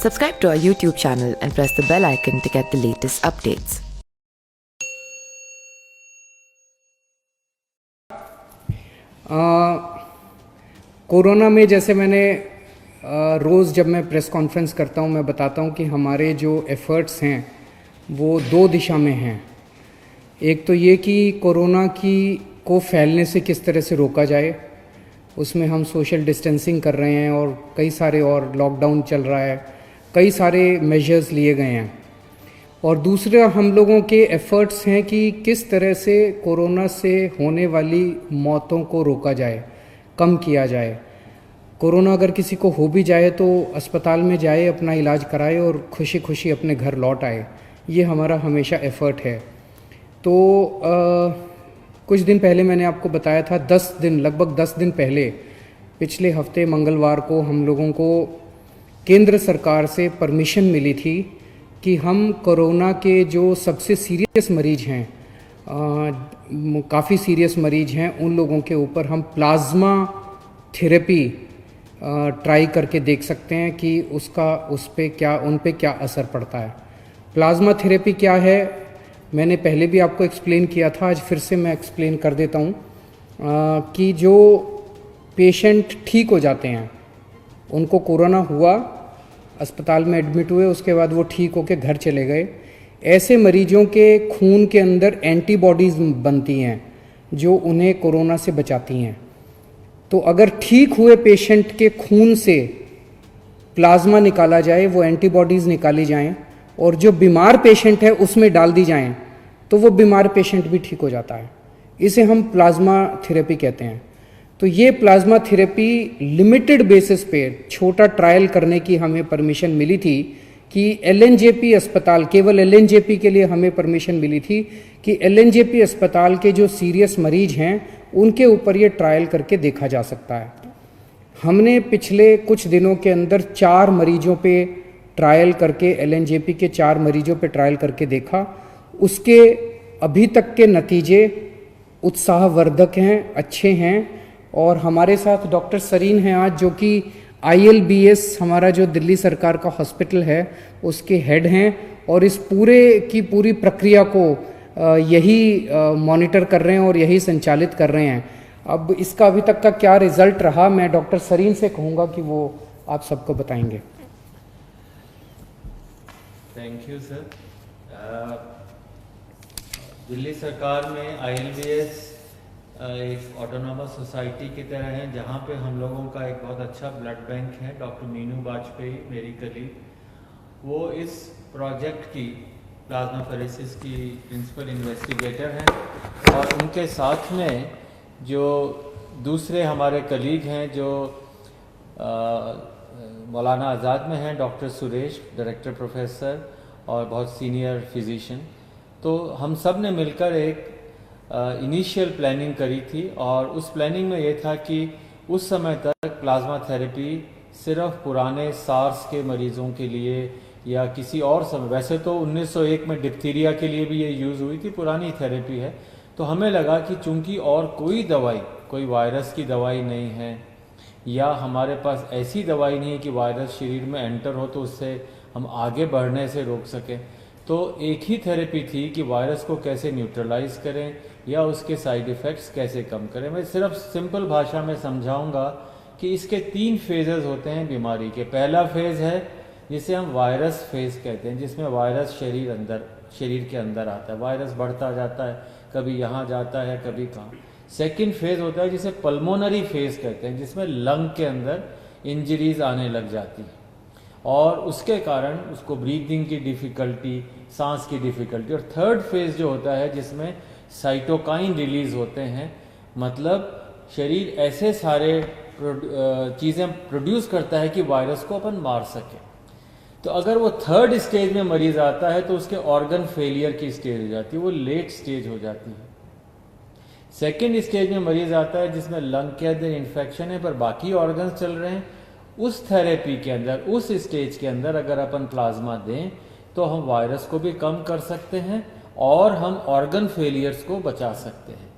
Subscribe to our YouTube channel and press the bell icon to get the latest updates. Corona में जैसे मैंने रोज़ जब मैं press conference करता हूँ मैं बताता हूँ कि हमारे जो एफ़र्ट्स हैं वो दो दिशा में हैं। एक तो ये कि कोरोना को फैलने से किस तरह से रोका जाए, उसमें हम सोशल डिस्टेंसिंग कर रहे हैं और कई सारे और लॉकडाउन चल रहा है, कई सारे मेजर्स लिए गए हैं। और दूसरा हम लोगों के एफ़र्ट्स हैं कि किस तरह से कोरोना से होने वाली मौतों को रोका जाए, कम किया जाए। कोरोना अगर किसी को हो भी जाए तो अस्पताल में जाए, अपना इलाज कराए और खुशी खुशी अपने घर लौट आए। ये हमारा हमेशा एफ़र्ट है। तो कुछ दिन पहले मैंने आपको बताया था, लगभग 10 दिन पहले, पिछले हफ्ते मंगलवार को हम लोगों को केंद्र सरकार से परमिशन मिली थी कि हम कोरोना के जो सबसे सीरियस मरीज हैं, काफ़ी सीरियस मरीज हैं, उन लोगों के ऊपर हम प्लाज्मा थेरेपी ट्राई करके देख सकते हैं कि उन पे क्या असर पड़ता है। प्लाज्मा थेरेपी क्या है, मैंने पहले भी आपको एक्सप्लेन किया था, आज फिर से मैं एक्सप्लेन कर देता हूँ कि जो पेशेंट ठीक हो जाते हैं, उनको कोरोना हुआ, अस्पताल में एडमिट हुए, उसके बाद वो ठीक होकर घर चले गए, ऐसे मरीजों के खून के अंदर एंटीबॉडीज़ बनती हैं जो उन्हें कोरोना से बचाती हैं। तो अगर ठीक हुए पेशेंट के खून से प्लाज्मा निकाला जाए, वो एंटीबॉडीज़ निकाली जाएं और जो बीमार पेशेंट है उसमें डाल दी जाएं, तो वो बीमार पेशेंट भी ठीक हो जाता है। इसे हम प्लाज्मा थेरेपी कहते हैं। तो ये प्लाज्मा थेरेपी लिमिटेड बेसिस पे छोटा ट्रायल करने की हमें परमिशन मिली थी कि एलएनजेपी अस्पताल, केवल एलएनजेपी के लिए हमें परमिशन मिली थी कि एलएनजेपी अस्पताल के जो सीरियस मरीज हैं उनके ऊपर ये ट्रायल करके देखा जा सकता है। हमने पिछले कुछ दिनों के अंदर 4 मरीजों पे ट्रायल करके, एलएनजेपी के 4 मरीजों पे ट्रायल करके देखा। उसके अभी तक के नतीजे उत्साहवर्धक हैं, अच्छे हैं। और हमारे साथ डॉक्टर सरीन हैं आज, जो कि ILBS हमारा जो दिल्ली सरकार का हॉस्पिटल है उसके हेड हैं और इस पूरे की पूरी प्रक्रिया को यही मॉनिटर कर रहे हैं और यही संचालित कर रहे हैं। अब इसका अभी तक का क्या रिजल्ट रहा, मैं डॉक्टर सरीन से कहूँगा कि वो आप सबको बताएंगे। Thank you sir. दिल्ली सरकार में ILBS एक ऑटोनॉमस सोसाइटी की तरह है, जहाँ पे हम लोगों का एक बहुत अच्छा ब्लड बैंक है। डॉक्टर मीनू वाजपेयी मेरी कलीग, वो इस प्रोजेक्ट की प्लाज्माफेरेसिस की प्रिंसिपल इन्वेस्टिगेटर हैं और उनके साथ में जो दूसरे हमारे कलीग हैं जो मौलाना आज़ाद में हैं, डॉक्टर सुरेश, डायरेक्टर प्रोफेसर और बहुत सीनियर फिजिशियन। तो हम सब ने मिलकर एक इनिशियल प्लानिंग करी थी और उस प्लानिंग में ये था कि उस समय तक प्लाज्मा थेरेपी सिर्फ पुराने सार्स के मरीज़ों के लिए या किसी और समय, वैसे तो 1901 में डिप्थीरिया के लिए भी ये यूज़ हुई थी, पुरानी थेरेपी है। तो हमें लगा कि चूंकि और कोई वायरस की दवाई नहीं है या हमारे पास ऐसी दवाई नहीं है कि वायरस शरीर में एंटर हो तो उससे हम आगे बढ़ने से रोक सकें, तो एक ही थेरेपी थी कि वायरस को कैसे न्यूट्रलाइज करें या उसके साइड इफ़ेक्ट्स कैसे कम करें। मैं सिर्फ सिंपल भाषा में समझाऊंगा कि इसके 3 फेजेस होते हैं बीमारी के। पहला फेज़ है जिसे हम वायरस फेज़ कहते हैं, जिसमें वायरस शरीर के अंदर आता है, वायरस बढ़ता जाता है, कभी यहाँ जाता है कभी कहाँ। सेकेंड फेज़ होता है जिसे पल्मोनरी फेज़ कहते हैं, जिसमें लंग के अंदर इंजरीज आने लग जाती हैं और उसके कारण उसको ब्रीदिंग की डिफ़िकल्टी, सांस की डिफ़िकल्टी। और थर्ड फेज़ जो होता है जिसमें साइटोकाइन रिलीज़ होते हैं, मतलब शरीर ऐसे सारे चीज़ें प्रोड्यूस करता है कि वायरस को अपन मार सके। तो अगर वो थर्ड स्टेज में मरीज़ आता है तो उसके ऑर्गन फेलियर की स्टेज हो जाती है, वो लेट स्टेज हो जाती है। सेकेंड स्टेज में मरीज़ आता है जिसमें लंग के अंदर इन्फेक्शन है पर बाकी ऑर्गन्स चल रहे हैं। उस थेरेपी के अंदर, उस स्टेज के अंदर अगर अपन प्लाज्मा दें तो हम वायरस को भी कम कर सकते हैं और हम ऑर्गन फेलियर्स को बचा सकते हैं।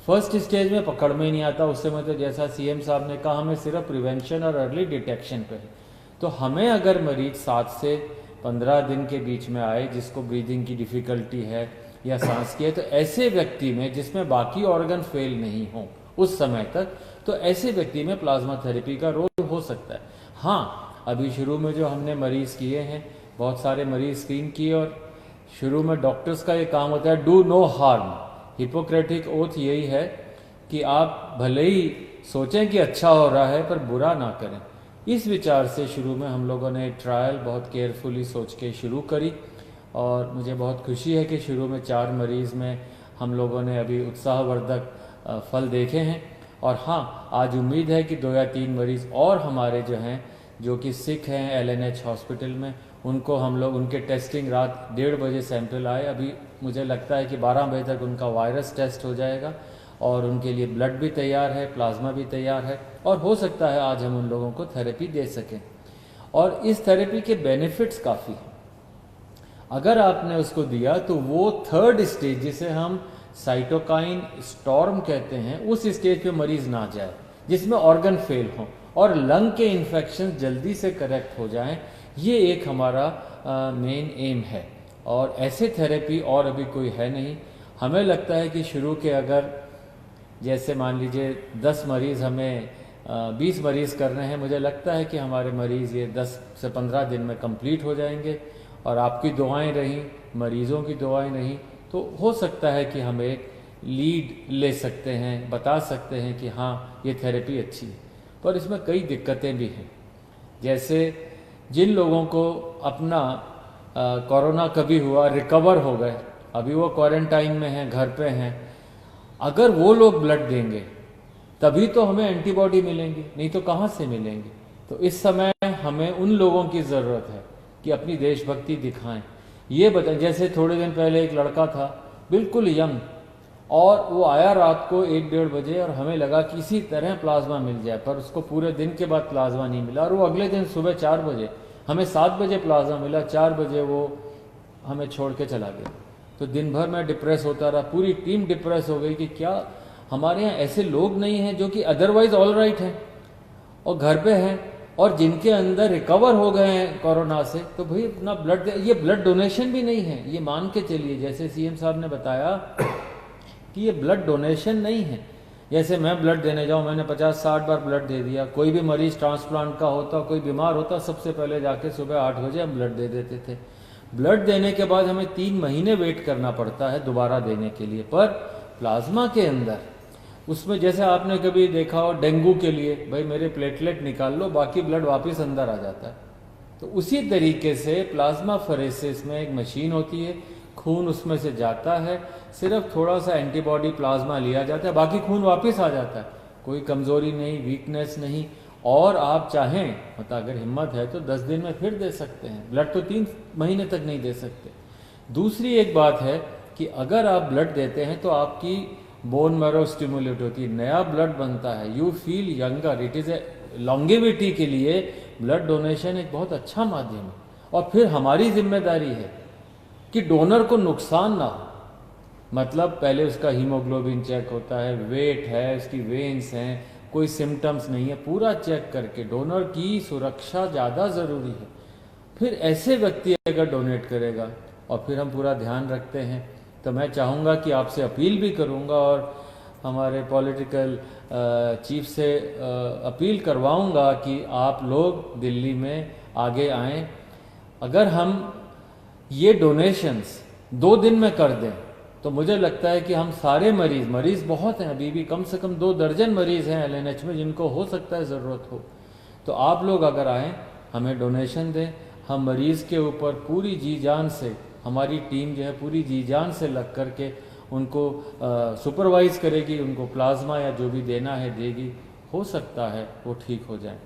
फर्स्ट स्टेज में पकड़ में ही नहीं आता, उससे मतलब जैसा CM साहब ने कहा, हमें सिर्फ प्रिवेंशन और अर्ली डिटेक्शन पे है। तो हमें अगर मरीज 7 से 15 दिन के बीच में आए जिसको ब्रीदिंग की डिफ़िकल्टी है या सांस की है, तो ऐसे व्यक्ति में जिसमें बाकी ऑर्गन फेल नहीं हो उस समय तक, तो ऐसे व्यक्ति में प्लाज्मा थेरेपी का रोल हो सकता है। हाँ, अभी शुरू में जो हमने मरीज किए हैं, बहुत सारे मरीज स्क्रीन किए, और शुरू में डॉक्टर्स का ये काम होता है do no harm. Hippocratic oath यही है कि आप भले ही सोचें कि अच्छा हो रहा है पर बुरा ना करें। इस विचार से शुरू में हम लोगों ने ट्रायल बहुत केयरफुली सोच के शुरू करी, और मुझे बहुत खुशी है कि शुरू में 4 मरीज़ में हम लोगों ने अभी उत्साहवर्धक फल देखे हैं। और हाँ, आज उम्मीद है कि 2 या 3 मरीज़ और हमारे जो हैं, जो कि सिक हैं LNH हॉस्पिटल में, उनको हम लोग उनके टेस्टिंग रात 1:30 बजे सैंपल आए, अभी मुझे लगता है कि 12 बजे तक उनका वायरस टेस्ट हो जाएगा, और उनके लिए ब्लड भी तैयार है, प्लाज्मा भी तैयार है, और हो सकता है आज हम उन लोगों को थेरेपी दे सकें। और इस थेरेपी के बेनिफिट्स काफ़ी हैं। अगर आपने उसको दिया तो वो 3rd स्टेज, जिसे हम साइटोकाइन स्टॉर्म कहते हैं, उस स्टेज पे मरीज ना जाए जिसमें ऑर्गन फेल हो और लंग के इन्फेक्शन जल्दी से करेक्ट हो जाएं। ये एक हमारा मेन एम है, और ऐसे थेरेपी और अभी कोई है नहीं। हमें लगता है कि शुरू के अगर जैसे मान लीजिए 10 मरीज़ हमें 20 मरीज़ कर रहे हैं, मुझे लगता है कि हमारे मरीज़ ये 10 से 15 दिन में कंप्लीट हो जाएंगे, और आपकी दुआएं रहीं, मरीज़ों की दुआएं रहीं, तो हो सकता है कि हम एक लीड ले सकते हैं, बता सकते हैं कि हाँ ये थेरेपी अच्छी है। पर इसमें कई दिक्कतें भी हैं, जैसे जिन लोगों को अपना कोरोना कभी हुआ, रिकवर हो गए, अभी वो क्वारंटाइन में हैं, घर पे हैं, अगर वो लोग ब्लड देंगे तभी तो हमें एंटीबॉडी मिलेंगी, नहीं तो कहाँ से मिलेंगी। तो इस समय हमें उन लोगों की ज़रूरत है कि अपनी देशभक्ति दिखाएं। ये बताएं, जैसे थोड़े दिन पहले एक लड़का था बिल्कुल यंग, और वो आया रात को 1-1:30 बजे, और हमें लगा कि किसी तरह प्लाज्मा मिल जाए, पर उसको पूरे दिन के बाद प्लाज्मा नहीं मिला, और वो अगले दिन सुबह 4 बजे, हमें 7 बजे प्लाज्मा मिला, 4 बजे वो हमें छोड़ के चला गया। तो दिन भर मैं डिप्रेस होता रहा, पूरी टीम डिप्रेस हो गई कि क्या हमारे यहाँ ऐसे लोग नहीं हैं जो कि अदरवाइज ऑल राइट हैं और घर पे हैं, और जिनके अंदर रिकवर हो गए हैं कोरोना से, तो भाई अपना ब्लड दे। ये ब्लड डोनेशन भी नहीं है, ये मान के चलिए, जैसे सीएम साहब ने बताया कि ये ब्लड डोनेशन नहीं है। जैसे मैं ब्लड देने जाऊं, मैंने 50-60 बार ब्लड दे दिया। कोई भी मरीज ट्रांसप्लांट का होता, कोई बीमार होता, सबसे पहले जाके सुबह 8 बजे हम ब्लड दे देते थे। ब्लड देने के बाद हमें 3 महीने वेट करना पड़ता है दोबारा देने के लिए। पर प्लाज्मा के अंदर, उसमें जैसे आपने कभी देखा हो डेंगू के लिए, भाई मेरे प्लेटलेट निकाल लो, बाकी ब्लड वापस अंदर आ जाता है। तो उसी तरीके से प्लाज्मा फरेसिस में एक मशीन होती है, खून उसमें से जाता है, सिर्फ थोड़ा सा एंटीबॉडी प्लाज्मा लिया जाता है, बाकी खून वापस आ जाता है। कोई कमजोरी नहीं, वीकनेस नहीं, और आप चाहें मतलब अगर हिम्मत है तो 10 दिन में फिर दे सकते हैं। ब्लड तो 3 महीने तक नहीं दे सकते। दूसरी एक बात है कि अगर आप ब्लड देते हैं तो आपकी बोन मैरो स्टिमुलेट होती है, नया ब्लड बनता है, you feel younger, it is a longevity के लिए ब्लड डोनेशन एक बहुत अच्छा माध्यम है। और फिर हमारी जिम्मेदारी है कि डोनर को नुकसान ना हो, मतलब पहले उसका हीमोग्लोबिन चेक होता है, वेट है, उसकी वेन्स हैं, कोई सिम्टम्स नहीं है, पूरा चेक करके डोनर की सुरक्षा ज़्यादा ज़रूरी है। फिर ऐसे व्यक्ति अगर डोनेट करेगा और फिर हम पूरा ध्यान रखते हैं, तो मैं चाहूँगा कि आपसे अपील भी करूँगा और हमारे पॉलिटिकल चीफ से अपील करवाऊँगा कि आप लोग दिल्ली में आगे आएँ। अगर हम ये डोनेशंस 2 दिन में कर दें तो मुझे लगता है कि हम सारे मरीज़ बहुत हैं, अभी भी कम से कम 2 दर्जन मरीज़ हैं LNH में जिनको हो सकता है ज़रूरत हो। तो आप लोग अगर आएँ, हमें डोनेशन दें, हम मरीज़ के ऊपर पूरी जी जान से, हमारी टीम जो है पूरी जी जान से लग कर के उनको सुपरवाइज़ करेगी, उनको प्लाज्मा या जो भी देना है देगी, हो सकता है वो ठीक हो जाए।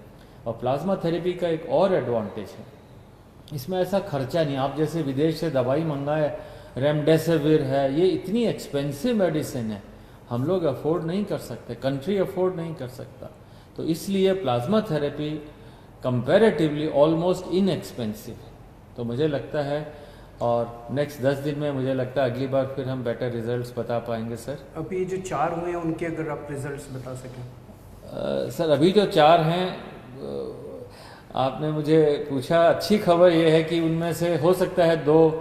और प्लाज्मा थेरेपी का एक और एडवांटेज है, इसमें ऐसा खर्चा नहीं। आप जैसे विदेश से दवाई मंगाए, रेमडेसिविर है, ये इतनी एक्सपेंसिव मेडिसिन है, हम लोग अफोर्ड नहीं कर सकते, कंट्री अफोर्ड नहीं कर सकता। तो इसलिए plasma therapy comparatively almost inexpensive है। तो मुझे लगता है, और नेक्स्ट 10 दिन में मुझे लगता है अगली बार फिर हम बेटर रिजल्ट्स बता पाएंगे। सर अभी जो 4 हुए हैं उनके अगर आप रिजल्ट्स बता सकें। सर अभी जो 4 हैं, आपने मुझे पूछा, अच्छी खबर ये है कि उनमें से हो सकता है 2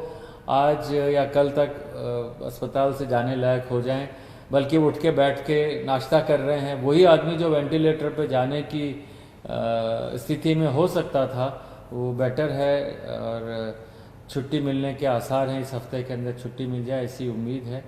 आज या कल तक अस्पताल से जाने लायक हो जाएं, बल्कि उठ के बैठ के नाश्ता कर रहे हैं। वही आदमी जो वेंटिलेटर पे जाने की स्थिति में हो सकता था वो बेटर है, और छुट्टी मिलने के आसार हैं, इस हफ्ते के अंदर छुट्टी मिल जाए ऐसी उम्मीद है।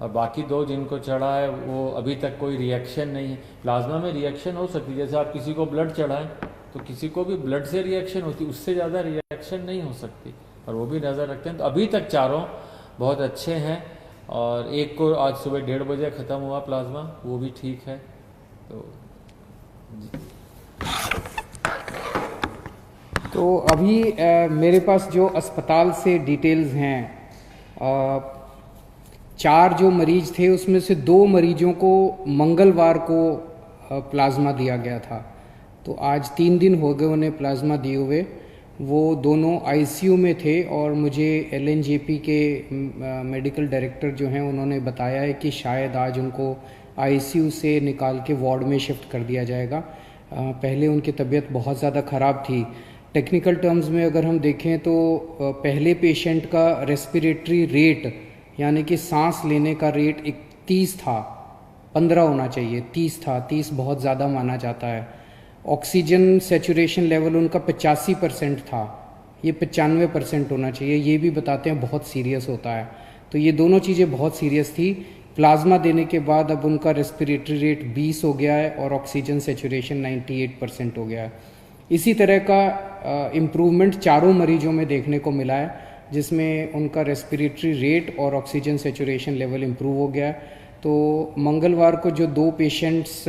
और बाकी 2 जिनको चढ़ा है वो अभी तक कोई रिएक्शन नहीं है। प्लाज्मा में रिएक्शन हो सकती है, जैसे आप किसी को ब्लड चढ़ाएं तो किसी को भी ब्लड से रिएक्शन होती, उससे ज़्यादा रिएक्शन नहीं हो सकती, और वो भी नज़र रखते हैं। तो अभी तक चारों बहुत अच्छे हैं, और एक को आज सुबह 1:30 बजे ख़त्म हुआ प्लाज्मा, वो भी ठीक है। तो अभी मेरे पास जो अस्पताल से डिटेल्स हैं, 4 जो मरीज थे उसमें से 2 मरीजों को मंगलवार को प्लाज्मा दिया गया था। तो आज 3 दिन हो गए उन्हें प्लाज्मा दिए हुए। वो दोनों आईसीयू में थे, और मुझे एलएनजेपी के मेडिकल डायरेक्टर जो हैं उन्होंने बताया है कि शायद आज उनको आईसीयू से निकाल के वार्ड में शिफ्ट कर दिया जाएगा। पहले उनकी तबीयत बहुत ज़्यादा ख़राब थी। टेक्निकल टर्म्स में अगर हम देखें तो पहले पेशेंट का रेस्पिरेटरी रेट यानी कि सांस लेने का रेट 31 था, 15 होना चाहिए, 30 था। 30 बहुत ज़्यादा माना जाता है। ऑक्सीजन सेचुरेशन लेवल उनका 85% था, ये 95% होना चाहिए। ये भी बताते हैं बहुत सीरियस होता है। तो ये दोनों चीज़ें बहुत सीरियस थी। प्लाज्मा देने के बाद अब उनका रेस्पिरेटरी रेट 20 हो गया है और ऑक्सीजन सेचुरेशन 98% हो गया है। इसी तरह का इम्प्रूवमेंट चारों मरीजों में देखने को मिला है, जिसमें उनका रेस्पिरेटरी रेट और ऑक्सीजन सेचुरेशन लेवल इम्प्रूव हो गया है। तो मंगलवार को जो 2 पेशेंट्स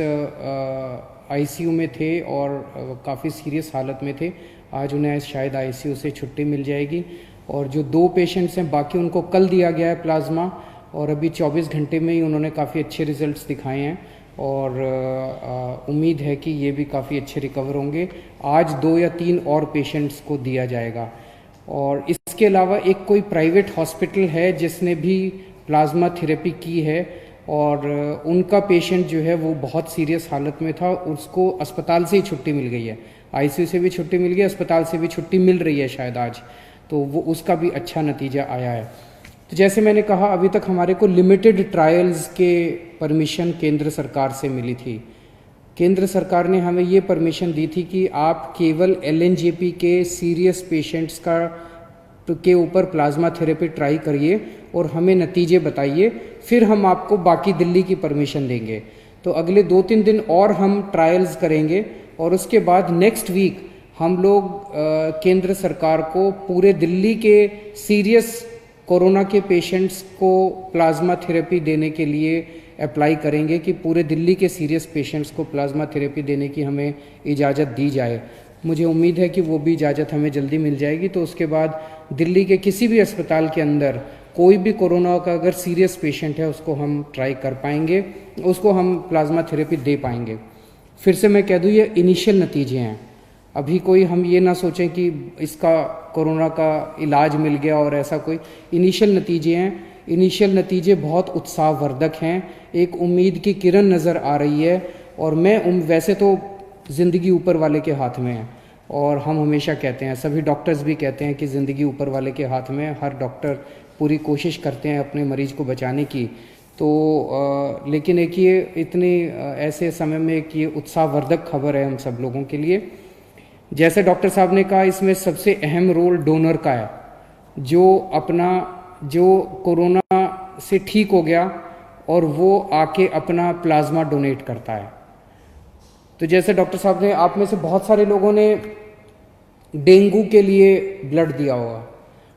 आईसीयू में थे और काफ़ी सीरियस हालत में थे, आज उन्हें शायद आईसीयू से छुट्टी मिल जाएगी। और जो 2 पेशेंट्स हैं बाकी उनको कल दिया गया है प्लाज्मा, और अभी 24 घंटे में ही उन्होंने काफ़ी अच्छे रिजल्ट्स दिखाए हैं, और उम्मीद है कि ये भी काफ़ी अच्छे रिकवर होंगे। आज 2 या 3 और पेशेंट्स को दिया जाएगा। और इसके अलावा एक कोई प्राइवेट हॉस्पिटल है जिसने भी प्लाज्मा थेरेपी की है, और उनका पेशेंट जो है वो बहुत सीरियस हालत में था, उसको अस्पताल से ही छुट्टी मिल गई है। आईसीयू से भी छुट्टी मिल गई, अस्पताल से भी छुट्टी मिल रही है शायद आज, तो वो उसका भी अच्छा नतीजा आया है। तो जैसे मैंने कहा, अभी तक हमारे को लिमिटेड ट्रायल्स के परमिशन केंद्र सरकार से मिली थी। केंद्र सरकार ने हमें ये परमिशन दी थी कि आप केवल एलएनजेपी के सीरियस पेशेंट्स के ऊपर प्लाज्मा थेरेपी ट्राई करिए और हमें नतीजे बताइए, फिर हम आपको बाकी दिल्ली की परमिशन देंगे। तो अगले 2-3 दिन और हम ट्रायल्स करेंगे, और उसके बाद नेक्स्ट वीक हम लोग केंद्र सरकार को पूरे दिल्ली के सीरियस कोरोना के पेशेंट्स को प्लाज्मा थेरेपी देने के लिए अप्लाई करेंगे कि पूरे दिल्ली के सीरियस पेशेंट्स को प्लाज्मा थेरेपी देने की हमें इजाज़त दी जाए। मुझे उम्मीद है कि वो भी इजाज़त हमें जल्दी मिल जाएगी। तो उसके बाद दिल्ली के किसी भी अस्पताल के अंदर कोई भी कोरोना का अगर सीरियस पेशेंट है उसको हम ट्राई कर पाएंगे, उसको हम प्लाज्मा थेरेपी दे पाएंगे। फिर से मैं कह दूँ, ये इनिशियल नतीजे हैं। अभी कोई हम ये ना सोचें कि इसका कोरोना का इलाज मिल गया और ऐसा कोई, इनिशियल नतीजे हैं। इनिशियल नतीजे बहुत उत्साहवर्धक हैं, एक उम्मीद की किरण नज़र आ रही है। और मैं वैसे तो ज़िंदगी ऊपर वाले के हाथ में है, और हम हमेशा कहते हैं, सभी डॉक्टर्स भी कहते हैं कि ज़िंदगी ऊपर वाले के हाथ में है। हर डॉक्टर पूरी कोशिश करते हैं अपने मरीज़ को बचाने की। तो लेकिन एक ये इतने ऐसे समय में एक ये उत्साहवर्धक खबर है हम सब लोगों के लिए। जैसे डॉक्टर साहब ने कहा, इसमें सबसे अहम रोल डोनर का है, जो कोरोना से ठीक हो गया और वो आके अपना प्लाज्मा डोनेट करता है। तो जैसे डॉक्टर साहब ने, आप में से बहुत सारे लोगों ने डेंगू के लिए ब्लड दिया होगा।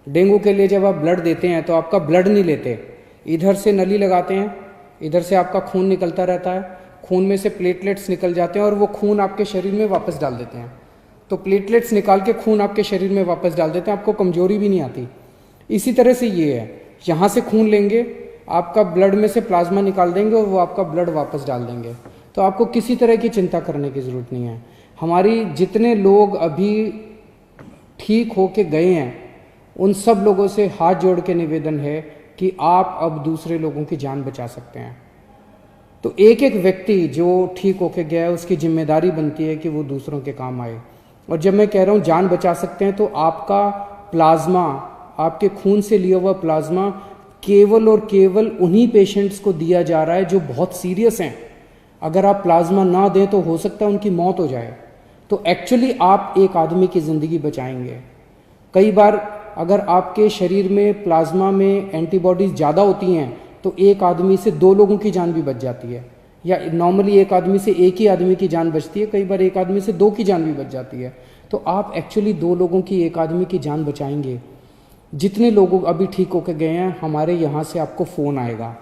डेंगू के लिए जब आप ब्लड देते हैं तो आपका ब्लड नहीं लेते, इधर से नली लगाते हैं, इधर से आपका खून निकलता रहता है, खून में से प्लेटलेट्स निकल जाते हैं और वो खून आपके शरीर में वापस डाल देते हैं। तो प्लेटलेट्स निकाल के खून आपके शरीर में वापस डाल देते हैं, आपको कमजोरी भी नहीं आती। इसी तरह से ये है, यहाँ से खून लेंगे, आपका ब्लड में से प्लाज्मा निकाल देंगे और वो आपका ब्लड वापस डाल देंगे। तो आपको किसी तरह की चिंता करने की ज़रूरत नहीं है। हमारी जितने लोग अभी ठीक होके गए हैं, उन सब लोगों से हाथ जोड़ के निवेदन है कि आप अब दूसरे लोगों की जान बचा सकते हैं। तो एक एक व्यक्ति जो ठीक होके गया है, उसकी जिम्मेदारी बनती है कि वो दूसरों के काम आए। और जब मैं कह रहा हूँ जान बचा सकते हैं, तो आपका प्लाज्मा, आपके खून से लिया हुआ प्लाज्मा केवल और केवल उन्हीं पेशेंट्स को दिया जा रहा है जो बहुत सीरियस हैं। अगर आप प्लाज्मा ना दें तो हो सकता है उनकी मौत हो जाए। तो एक्चुअली आप एक आदमी की ज़िंदगी बचाएंगे। कई बार अगर आपके शरीर में प्लाज्मा में एंटीबॉडीज़ ज़्यादा होती हैं तो एक आदमी से 2 लोगों की जान भी बच जाती है, या नॉर्मली एक आदमी से एक ही आदमी की जान बचती है, कई बार एक आदमी से 2 की जान भी बच जाती है। तो आप एक्चुअली 2 लोगों की, एक आदमी की जान बचाएंगे। जितने लोग अभी ठीक होकर गए हैं, हमारे यहाँ से आपको फ़ोन आएगा।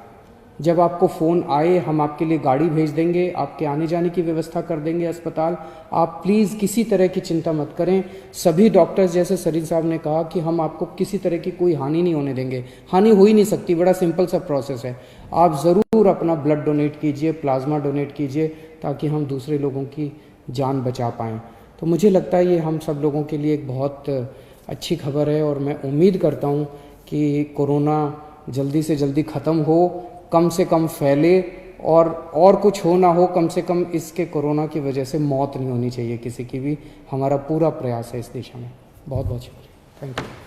जब आपको फ़ोन आए, हम आपके लिए गाड़ी भेज देंगे, आपके आने जाने की व्यवस्था कर देंगे अस्पताल। आप प्लीज़ किसी तरह की चिंता मत करें। सभी डॉक्टर्स, जैसे सरीन साहब ने कहा, कि हम आपको किसी तरह की कोई हानि नहीं होने देंगे। हानि हो ही नहीं सकती, बड़ा सिंपल सा प्रोसेस है। आप ज़रूर अपना ब्लड डोनेट कीजिए, प्लाज्मा डोनेट कीजिए, ताकि हम दूसरे लोगों की जान बचा पाएँ। तो मुझे लगता है ये हम सब लोगों के लिए एक बहुत अच्छी खबर है, और मैं उम्मीद करता हूँ कि कोरोना जल्दी से जल्दी ख़त्म हो, कम से कम फैले, और कुछ हो ना हो, कम से कम इसके कोरोना की वजह से मौत नहीं होनी चाहिए किसी की भी। हमारा पूरा प्रयास है इस दिशा में। बहुत बहुत शुक्रिया। Thank you.